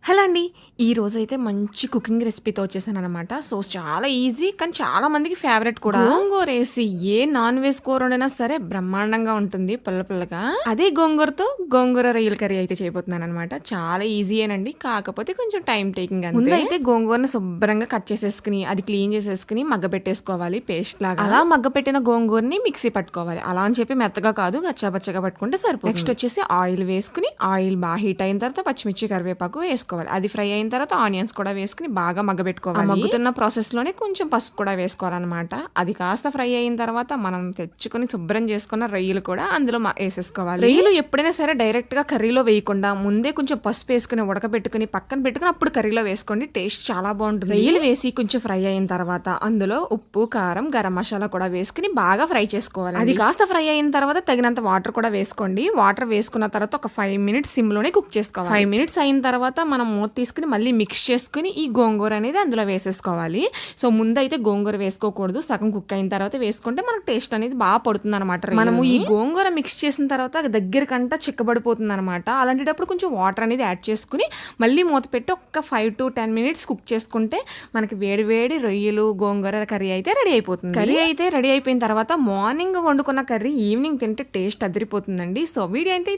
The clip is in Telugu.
హలో అండి. ఈరోజైతే మంచి కుకింగ్ రెసిపీతో వచ్చేసాననమాట. సో, చాలా ఈజీ కానీ చాలా మందికి ఫేవరెట్ కూడా. గోంగూరేసి ఏ నాన్ వెజ్ కూర వండినా సరే బ్రహ్మాండంగా ఉంటుంది పుల్ల పుల్లగా. అదే గోంగూరతో గోంగూర రొయ్యల కర్రీ అయితే చేయబోతున్నాననమాట. చాలా ఈజీయేనండి. కాకపోతే కొంచెం టైం టేకింగ్ అంతే. ముందైతే గోంగూరను శుభ్రంగా కట్ చేసేసుకుని, అది క్లీన్ చేసేసుకుని మగ్గబెట్టేసుకోవాలి పేస్ట్ లాగా. అలా మగ్గబెట్టిన గోంగూరని మిక్సీ పట్టుకోవాలి. అలా అని చెప్పి మెత్తగా కాదు, గచ్చాబచ్చగా పట్టుకుంటే సరిపోతుంది. నెక్స్ట్ వచ్చేసి ఆయిల్ వేసుకుని, ఆయిల్ బాగా హీట్ అయిన తర్వాత పచ్చిమిర్చి కరివేపాకు వేసుకోవాలి. అది ఫ్రై అయిన తర్వాత ఆనియన్స్ కూడా వేసుకుని బాగా మగ్గబెట్టుకోవాలి. మగ్గుతున్న ప్రాసెస్ లోనే కొంచెం పసుపు కూడా వేసుకోవాలన్నమాట. అది కాస్త ఫ్రై అయిన తర్వాత మనం తెచ్చుకుని శుభ్రం చేసుకున్న రొయ్యలు కూడా అందులో వేసేసుకోవాలి. రొయ్యలు ఎప్పుడైనా సరే డైరెక్ట్ గా కర్రీలో వేయకుండా ముందే కొంచెం పసుపు వేసుకుని ఉడకబెట్టుకుని పక్కన పెట్టుకుని అప్పుడు కర్రీలో వేసుకోండి. టేస్ట్ చాలా బాగుంటుంది. రొయ్యలు వేసి కొంచెం ఫ్రై అయిన తర్వాత అందులో ఉప్పు, కారం, గరం మసాలా కూడా వేసుకుని బాగా ఫ్రై చేసుకోవాలి. అది కాస్త ఫ్రై అయిన తర్వాత తగినంత వాటర్ కూడా వేసుకోండి. వాటర్ వేసుకున్న తర్వాత ఒక 5 మినిట్స్ సిమ్ లోనే కుక్ చేసుకోవాలి. 5 మినిట్స్ అయిన తర్వాత మనం మూత తీసుకుని మళ్ళీ మిక్స్ చేసుకుని ఈ గోంగూర అనేది అందులో వేసేసుకోవాలి. సో ముందైతే గోంగూర వేసుకోకూడదు, సగం కుక్ అయిన తర్వాత వేసుకుంటే మనకు టేస్ట్ అనేది బాగా పడుతుంది అనమాట. మనము ఈ గోంగూర మిక్స్ చేసిన తర్వాత దగ్గరకంటా చిక్కబడిపోతుంది అనమాట. అలాంటప్పుడు కొంచెం వాటర్ అనేది యాడ్ చేసుకుని మళ్ళీ మూత పెట్టి ఒక 5 to 10 మినిట్స్ కుక్ చేసుకుంటే మనకి వేడి వేడి రొయ్యలు గోంగూర కర్రీ అయితే రెడీ అయిపోతుంది. కర్రీ అయితే రెడీ అయిపోయిన తర్వాత మార్నింగ్ వండుకున్న కర్రీ ఈవినింగ్ తింటే టేస్ట్ అదిరిపోతుందండి. సో వీడియో అయితే